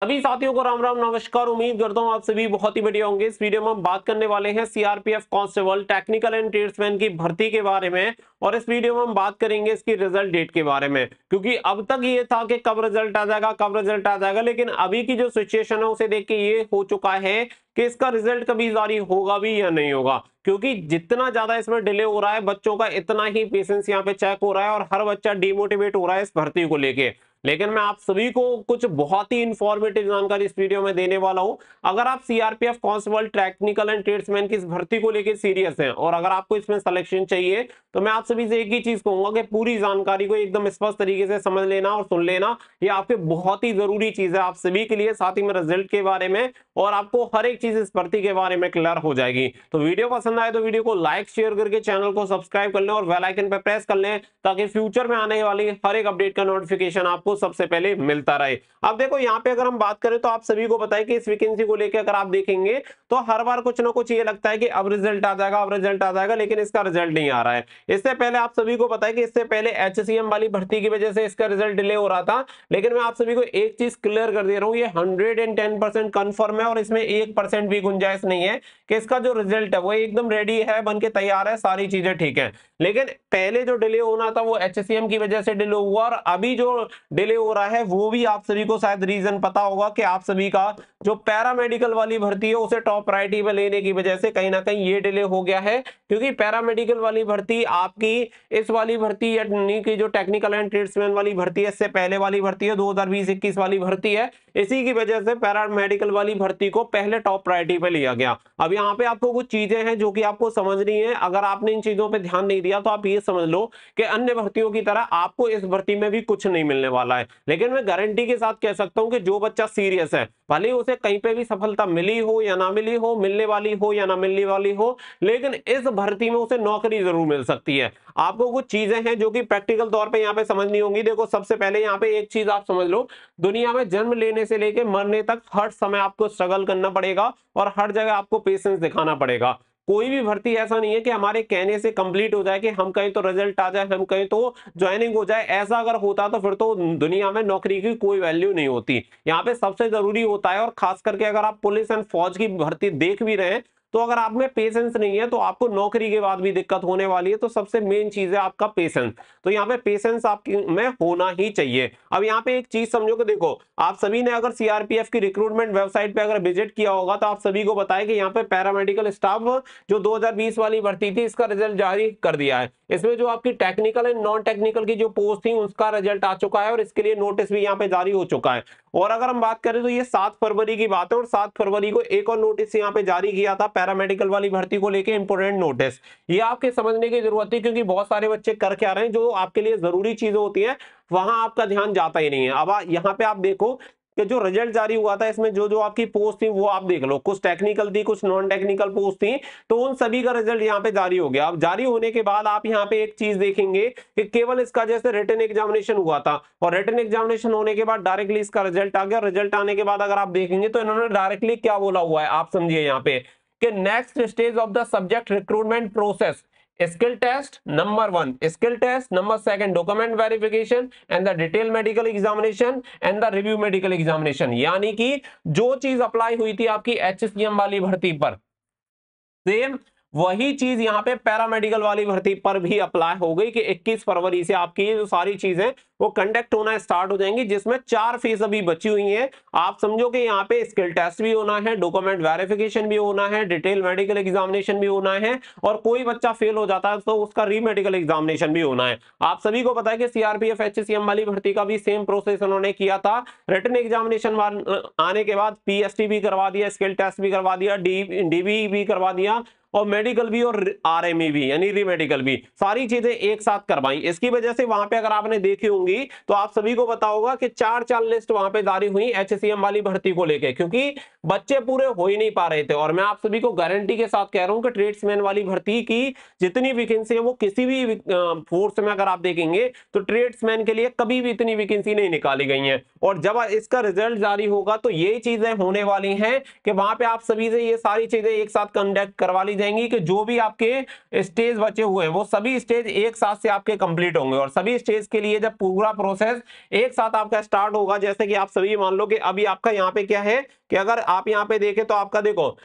सभी साथियों को राम राम नमस्कार। उम्मीद करता हूं आप सभी बहुत ही बढ़िया होंगे। इस वीडियो में हम बात करने वाले हैं CRPF constable technical and tradesman की भर्ती के बारे में। और इस वीडियो में हम बात करेंगे इसकी रिजल्ट डेट के बारे में, क्योंकि अब तक ये था कि कब रिजल्ट आ जाएगा कब रिजल्ट आ जाएगा, लेकिन अभी की जो सिचुएशन है उसे देख के ये हो चुका है कि इसका रिजल्ट कभी जारी होगा भी या नहीं होगा। क्योंकि जितना ज्यादा इसमें डिले हो रहा है बच्चों का, इतना ही पेशेंस यहाँ पे चेक हो रहा है और हर बच्चा डिमोटिवेट हो रहा है इस भर्ती को लेके। लेकिन मैं आप सभी को कुछ बहुत ही इंफॉर्मेटिव जानकारी इस वीडियो में देने वाला हूं। अगर आप CRPF constable technical and tradesman की इस भर्ती को लेकर सीरियस हैं और अगर आपको इसमें सिलेक्शन चाहिए, तो मैं आप सभी से एक ही चीज कहूंगा कि पूरी जानकारी को एकदम स्पष्ट तरीके से समझ लेना और सुन लेना। ये आपके बहुत ही जरूरी चीज है आप सभी के लिए, साथ ही में रिजल्ट के बारे में और आपको हर एक चीज इस भर्ती के बारे में क्लियर हो जाएगी। तो वीडियो पसंद आए तो वीडियो को लाइक शेयर करके चैनल को सब्सक्राइब कर लें और बेल आइकन पर प्रेस कर लें, ताकि फ्यूचर में आने वाली हर एक अपडेट का नोटिफिकेशन आपको सबसे पहले मिलता रहे। अब देखो यहाँ पे अगर हम बात करें तो आप सभी को बताएं कि इस वैकेंसी को लेकर अगर आप देखेंगे तो हर बार कुछ ना कुछ ये लगता है कि अब रिजल्ट आ जाएगा अब रिजल्ट आ जाएगा, लेकिन इसका रिजल्ट नहीं आ रहा है। इससे पहले आप सभी को पता है कि इससे पहले एचसीएम वाली भर्ती की वजह से इसका रिजल्ट डिले हो रहा था, लेकिन मैं आप सभी को एक चीज क्लियर कर दे रहा हूं, ये 110% कंफर्म है और इसमें 1% भी गुंजाइश नहीं है कि इसका जो रिजल्ट है वो एकदम रेडी है, बन के तैयार है, सारी चीजें ठीक है। लेकिन पहले जो डिले होना था वो एचसीएम की वजह से डिले हुआ और अभी जो डिले हो रहा है वो भी आप सभी को शायद रीजन पता होगा कि आप सभी का जो पैरामेडिकल वाली भर्ती है उसे टॉप प्रायोरिटी में लेने की वजह से कहीं ना कहीं ये डिले हो गया है। क्योंकि पैरामेडिकल वाली भर्ती आपकी इस वाली भर्ती यानी कि जो टेक्निकल एंड ट्रेड्समैन वाली भर्ती है, इससे पहले वाली भर्ती है 2020-21 वाली भर्ती है, इसी की वजह से पैरामेडिकल वाली भर्ती को पहले टॉप प्रायोरिटी पे लिया गया। अब यहाँ पे आपको कुछ चीजें हैं जो कि आपको समझनी है। अगर आपने इन चीजों पे ध्यान नहीं दिया तो आप ये समझ लो कि अन्य भर्तियों की तरह आपको इस भर्ती में भी कुछ नहीं मिलने वाला है। लेकिन मैं गारंटी के साथ कह सकता हूं कि जो बच्चा सीरियस है, भले उसे कहीं पे भी सफलता मिली हो या ना मिली हो, मिलने वाली हो या ना मिलने वाली हो, लेकिन इस भर्ती में उसे नौकरी जरूर मिल सकती है। आपको कुछ चीजें हैं जो कि प्रैक्टिकल तौर पे यहाँ पे समझनी होंगी। देखो सबसे पहले यहाँ पे एक चीज आप समझ लो, दुनिया में जन्म लेने से लेके मरने तक हर समय आपको स्ट्रगल करना पड़ेगा और हर जगह आपको पेशेंस दिखाना पड़ेगा। कोई भी भर्ती ऐसा नहीं है कि हमारे कहने से कंप्लीट हो जाए कि हम कहें तो रिजल्ट आ जाए, हम कहें तो ज्वाइनिंग हो जाए। ऐसा अगर होता तो फिर तो दुनिया में नौकरी की कोई वैल्यू नहीं होती। यहाँ पे सबसे जरूरी होता है, और खास करके अगर आप पुलिस एंड फौज की भर्ती देख भी रहे हैं, तो अगर आप में पेशेंस नहीं है तो आपको नौकरी के बाद भी दिक्कत होने वाली है। तो सबसे मेन चीज है आपका पेशेंस। तो यहाँ पे पेशेंस आपकी में होना ही चाहिए। अब यहाँ पे एक चीज समझो कि देखो आप सभी ने अगर सीआरपीएफ की रिक्रूटमेंट वेबसाइट पे अगर विजिट किया होगा तो आप सभी को बताया कि यहाँ पे पैरामेडिकल स्टाफ जो 2020 वाली भर्ती थी इसका रिजल्ट जारी कर दिया है। इसमें जो आपकी टेक्निकल एंड नॉन टेक्निकल की जो पोस्ट थी उसका रिजल्ट आ चुका है और इसके लिए नोटिस भी यहाँ पे जारी हो चुका है। और अगर हम बात करें तो ये 7 फरवरी की बात है और 7 फरवरी को एक और नोटिस यहाँ पे जारी किया था पैरामेडिकल वाली भर्ती को लेके, इंपोर्टेंट नोटिस। ये आपके समझने की जरूरत है, क्योंकि बहुत सारे बच्चे कर क्या रहे हैं, जो आपके लिए जरूरी चीजें होती हैं वहां आपका ध्यान जाता ही नहीं है। अब यहाँ पे आप देखो कि जो रिजल्ट जारी हुआ था इसमें जो जो आपकी पोस्ट थी वो आप देख लो, कुछ टेक्निकल थी कुछ नॉन टेक्निकल पोस्ट थी, तो उन सभी का रिजल्ट यहाँ पे जारी हो गया। अब जारी होने के बाद आप यहाँ पे एक चीज देखेंगे कि केवल इसका जैसे रिटन एग्जामिनेशन हुआ था और रिटन एग्जामिनेशन होने के बाद डायरेक्टली इसका रिजल्ट आ गया। रिजल्ट आने के बाद अगर आप देखेंगे तो इन्होंने डायरेक्टली क्या बोला हुआ है आप समझिए यहाँ पे कि next stage of the subject recruitment process, skill test number 1, skill test number 2, document verification and the detailed medical examination and the review medical examination। यानी कि जो चीज अप्लाई हुई थी आपकी एचसीएम वाली भर्ती पर, सेम वही चीज यहाँ पे पैरामेडिकल वाली भर्ती पर भी अप्लाई हो गई कि 21 फरवरी से आपकी ये जो सारी चीजें वो कंडक्ट होना स्टार्ट हो जाएंगी, जिसमें 4 फेज अभी बची हुई हैं। आप समझो कि यहाँ पे स्किल टेस्ट भी होना है, डॉक्यूमेंट वेरिफिकेशन भी होना है, डिटेल मेडिकल एग्जामिनेशन भी होना है, और कोई बच्चा फेल हो जाता है तो उसका री मेडिकल एग्जामिनेशन भी होना है। आप सभी को पता है कि सीआरपीएफ एचसीएम वाली भर्ती का भी सेम प्रोसेस उन्होंने किया था। रिटन एग्जामिनेशन आने के बाद पीएसटी भी करवा दिया, स्किल टेस्ट भी करवा दिया, डीबी भी करवा दिया, और मेडिकल भी और आरएमई भी यानी री मेडिकल भी, सारी चीजें एक साथ करवाई। इसकी वजह से वहां पे अगर आपने देखी होंगी तो आप सभी को पता होगा कि 4 लिस्ट वहां पे जारी हुई एचसीएम वाली भर्ती को लेके, क्योंकि बच्चे पूरे हो ही नहीं पा रहे थे। और मैं आप सभी को गारंटी के साथ कह रहा हूं कि ट्रेड्समैन वाली भर्ती की जितनी वैकेंसी है वो किसी भी फोर्स में अगर आप देखेंगे तो ट्रेड्समैन के लिए कभी भी इतनी वैकेंसी नहीं निकाली गई है। और जब इसका रिजल्ट जारी होगा तो ये चीजें होने वाली हैं कि वहां पे आप सभी से ये सारी चीजें एक साथ कंडक्ट करवा ली जाएंगी कि जो भी आपके स्टेज बचे हुए हैं वो सभी स्टेज एक साथ से आपके कंप्लीट होंगे। और सभी स्टेज के लिए जब पूरा प्रोसेस एक साथ आपका स्टार्ट होगा। जैसे कि आप सभी मान लो कि अभी आपका यहाँ पे क्या है कि अगर आप यहाँ पे देखें तो आपका देखो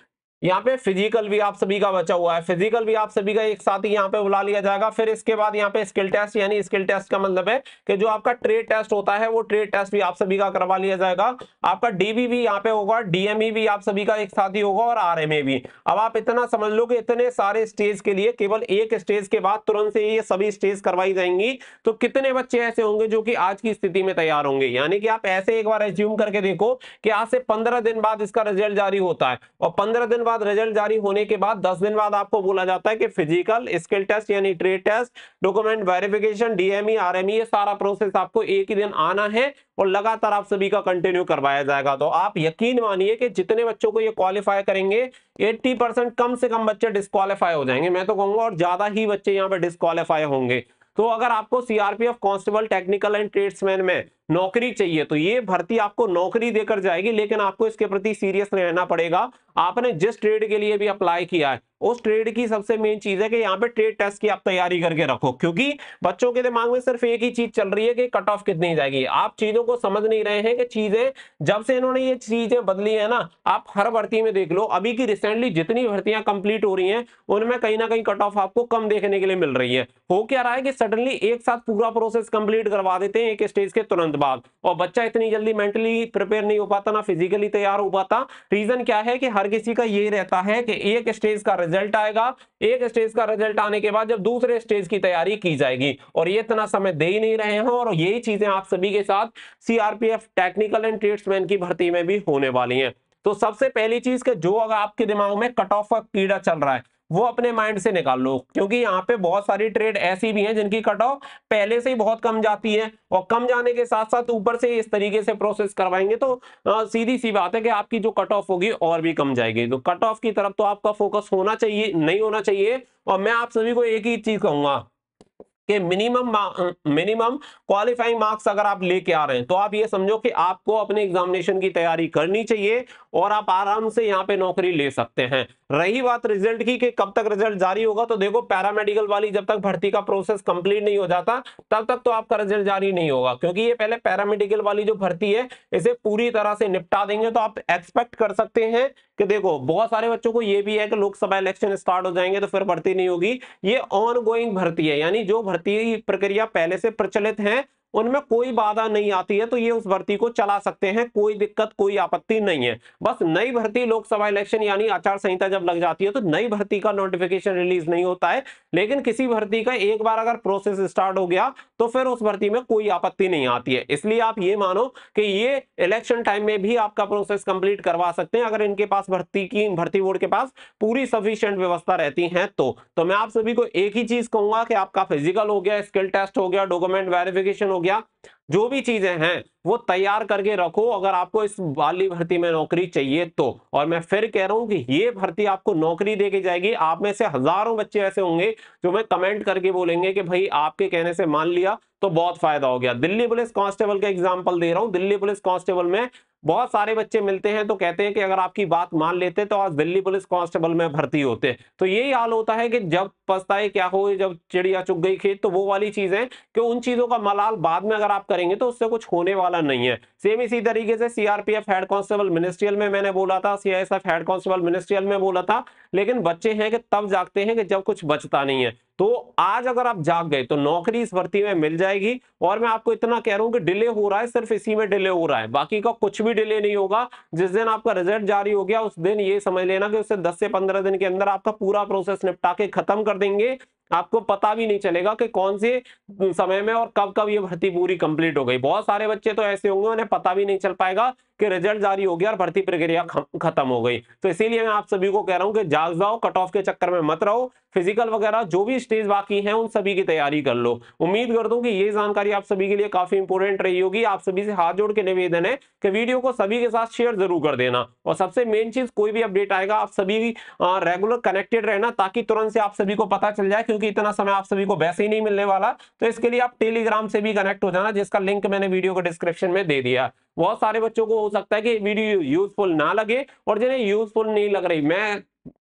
यहाँ पे फिजिकल भी आप सभी का बचा हुआ है, फिजिकल भी आप सभी का एक साथ ही यहाँ पे बुला लिया जाएगा। फिर इसके बाद यहाँ पे स्किल टेस्ट, यानी स्किल टेस्ट का मतलब है कि जो आपका ट्रेड टेस्ट होता है वो ट्रेड टेस्ट भी आप सभी का करवा लिया जाएगा। आपका डीबी भी यहाँ पे होगा, डीएमई भी आप सभी का एक साथ ही होगा और आरएमए भी। अब आप इतना समझ लो कि इतने सारे स्टेज के लिए केवल एक स्टेज के बाद तुरंत से ये सभी स्टेज करवाई जाएंगी। तो कितने बच्चे ऐसे होंगे जो कि आज की स्थिति में तैयार होंगे, यानी कि आप ऐसे एक बार एज्यूम करके देखो कि आज से 15 दिन बाद इसका रिजल्ट जारी होता है और 15 दिन बाद रिजल्ट जारी होने के बाद 10 दिन बाद आपको बोला जाता है कि फिजिकल, स्किल टेस्ट यानी trade test, document verification, DME, RME, ये सारा प्रोसेस आपको एक ही दिन आना है और लगातार आप सभी का कंटिन्यू करवाया जाएगा। तो आप यकीन मानिए कि जितने बच्चों को ये क्वालिफाई करेंगे 80% कम से कम बच्चे डिस्क्वालीफाई हो जाएंगे, मैं तो कहूंगा, और ज्यादा ही बच्चे यहाँ पे डिस्क्वालीफाई होंगे। तो अगर आपको CRPF constable technical and tradesman में नौकरी चाहिए तो ये भर्ती आपको नौकरी देकर जाएगी, लेकिन आपको इसके प्रति सीरियस रहना पड़ेगा। आपने जिस ट्रेड के लिए भी अप्लाई किया है उस ट्रेड की सबसे मेन चीज है कि यहाँ पे ट्रेड टेस्ट की आप तैयारी करके रखो, क्योंकि बच्चों के दिमाग में सिर्फ एक ही चीज चल रही है कि कट ऑफ कितनी जाएगी। आप चीजों को समझ नहीं रहे हैं कि चीजें जब से इन्होंने ये चीजें बदली है ना, आप हर भर्ती में देख लो, अभी की रिसेंटली जितनी भर्तियां कंप्लीट हो रही हैं उनमें कहीं ना कहीं कट ऑफ आपको कम देखने के लिए मिल रही है। हो क्या रहा है कि सडनली एक साथ पूरा प्रोसेस कंप्लीट करवा देते हैं एक स्टेज के तुरंत बाद, और बच्चा इतनी जल्दी मेंटली प्रिपेयर नहीं हो पाता, ना फिजिकली तैयार हो पाता। रीजन क्या है कि हर किसी का ये रहता है कि एक स्टेज का रिजल्ट आएगा, एक स्टेज का रिजल्ट आने के बाद जब दूसरे स्टेज की तैयारी की जाएगी, और ये इतना समय दे ही नहीं रहे हैं। और यही चीजें आप सभी के साथ सीआरपीएफ टेक्निकल एंड ट्रेड्समैन की भर्ती में भी होने वाली हैं। तो सबसे पहली चीज कि जो अगर आपके दिमाग में कट ऑफ का कीड़ा चल रहा है वो अपने माइंड से निकाल लो, क्योंकि यहाँ पे बहुत सारी ट्रेड ऐसी भी हैं जिनकी कट ऑफ पहले से ही बहुत कम जाती है, और कम जाने के साथ साथ ऊपर से इस तरीके से प्रोसेस करवाएंगे तो सीधी सी बात है कि आपकी जो कट ऑफ होगी और भी कम जाएगी। तो कट ऑफ की तरफ तो आपका फोकस होना चाहिए, नहीं होना चाहिए। और मैं आप सभी को एक ही चीज कहूंगा कि मिनिमम क्वालिफाइंग मार्क्स अगर आप लेके आ रहे हैं तो आप ये समझो कि आपको अपने एग्जामिनेशन की तैयारी करनी चाहिए और आप आराम से यहाँ पे नौकरी ले सकते हैं। रही बात रिजल्ट की कि कब तक रिजल्ट जारी होगा, तो देखो पैरामेडिकल वाली जब तक भर्ती का प्रोसेस कंप्लीट नहीं हो जाता तब तक तो आपका रिजल्ट जारी नहीं होगा, क्योंकि ये पहले पैरामेडिकल वाली जो भर्ती है इसे पूरी तरह से निपटा देंगे। तो आप एक्सपेक्ट कर सकते हैं कि देखो बहुत सारे बच्चों को ये भी है कि लोकसभा इलेक्शन स्टार्ट हो जाएंगे तो फिर भर्ती नहीं होगी। ये ऑन गोइंग भर्ती है, यानी जो भर्ती प्रक्रिया पहले से प्रचलित है उनमें कोई बाधा नहीं आती है तो ये उस भर्ती को चला सकते हैं, कोई दिक्कत कोई आपत्ति नहीं है। बस नई भर्ती लोकसभा इलेक्शन यानी आचार संहिता जब लग जाती है तो नई भर्ती का नोटिफिकेशन रिलीज नहीं होता है, लेकिन किसी भर्ती का एक बार अगर प्रोसेस स्टार्ट हो गया तो फिर उस भर्ती में कोई आपत्ति नहीं आती है। इसलिए आप ये मानो कि ये इलेक्शन टाइम में भी आपका प्रोसेस कंप्लीट करवा सकते हैं अगर इनके पास भर्ती बोर्ड के पास पूरी सफिशिएंट व्यवस्था रहती है। तो मैं आप सभी को एक ही चीज कहूंगा कि आपका फिजिकल हो गया, स्किल टेस्ट हो गया, डॉक्यूमेंट वेरिफिकेशन हो गया, जो भी चीजें हैं वो तैयार करके रखो अगर आपको इस वाली भर्ती में नौकरी चाहिए तो। और मैं फिर कह रहा हूं कि ये भर्ती आपको नौकरी देके जाएगी। आप में से हजारों बच्चे ऐसे होंगे जो मैं कमेंट करके बोलेंगे कि भाई आपके कहने से मान लिया तो बहुत फायदा हो गया। दिल्ली पुलिस कांस्टेबल का एग्जांपल दे रहा हूं। दिल्ली पुलिस कांस्टेबल में बहुत सारे बच्चे मिलते हैं तो कहते हैं कि अगर आपकी बात मान लेते तो आज दिल्ली पुलिस कांस्टेबल में भर्ती होते। तो यही हाल होता है कि जब पछताए क्या हो, जब चिड़िया चुग गई खेत, तो वो वाली चीज है कि उन चीजों का मलाल बाद में अगर आप करेंगे तो उससे कुछ होने वाला नहीं है। सेम इसी तरीके से सीआरपीएफ हेड कांस्टेबल मिनिस्ट्रियल में मैंने बोला था, सीआईएसएफ हेड कांस्टेबल मिनिस्ट्रियल में बोला था, लेकिन बच्चे हैं कि तब जागते हैं कि जब कुछ बचता नहीं है। तो आज अगर आप जाग गए तो नौकरी इस भर्ती में मिल जाएगी। और मैं आपको इतना कह रहा हूं कि डिले हो रहा है सिर्फ इसी में डिले हो रहा है, बाकी का कुछ भी डिले नहीं होगा। जिस दिन आपका रिजल्ट जारी हो गया उस दिन ये समझ लेना कि उससे 10 से 15 दिन के अंदर आपका पूरा प्रोसेस निपटा के खत्म कर देंगे। आपको पता भी नहीं चलेगा कि कौन से समय में और कब कब ये भर्ती पूरी कंप्लीट हो गई। बहुत सारे बच्चे तो ऐसे होंगे उन्हें पता भी नहीं चल पाएगा कि रिजल्ट जारी हो गया और भर्ती प्रक्रिया खत्म हो गई। तो इसीलिए मैं आप सभी को कह रहा हूं कि जाग जाओ, कट ऑफ के चक्कर में मत रहो, फिजिकल वगैरह जो भी स्टेज बाकी हैं उन सभी की तैयारी कर लो। उम्मीद करता हूं कि ये जानकारी आप सभी के लिए काफी इंपोर्टेंट रही होगी। आप सभी से हाथ जोड़ के निवेदन है कि वीडियो को सभी के साथ शेयर जरूर कर देना, और सबसे मेन चीज कोई भी अपडेट आएगा आप सभी रेगुलर कनेक्टेड रहना ताकि तुरंत से आप सभी को पता चल जाए, क्योंकि इतना समय आप सभी को वैसे ही नहीं मिलने वाला। तो इसके लिए आप टेलीग्राम से भी कनेक्ट हो जाना, जिसका लिंक मैंने वीडियो को डिस्क्रिप्शन में दे दिया। बहुत सारे बच्चों को हो सकता है कि वीडियो यूजफुल ना लगे और जिन्हें यूजफुल नहीं लग रही, मैं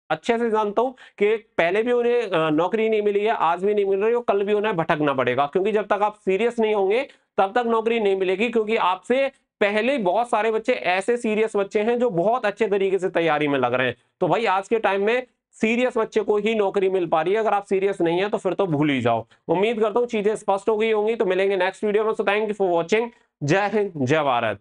अच्छे से जानता हूं कि पहले भी उन्हें नौकरी नहीं मिली है, आज भी नहीं मिल रही और कल भी उन्हें भटकना पड़ेगा, क्योंकि जब तक आप सीरियस नहीं होंगे तब तक नौकरी नहीं मिलेगी। क्योंकि आपसे पहले बहुत सारे बच्चे ऐसे सीरियस बच्चे हैं जो बहुत अच्छे तरीके से तैयारी में लग रहे हैं। तो भाई आज के टाइम में सीरियस बच्चे को ही नौकरी मिल पा रही है, अगर आप सीरियस नहीं है तो फिर तो भूल ही जाओ। उम्मीद करता हूँ चीजें स्पष्ट हो गई होंगी। तो मिलेंगे नेक्स्ट वीडियो में। So thank you for watching. जय हिंद, जय भारत।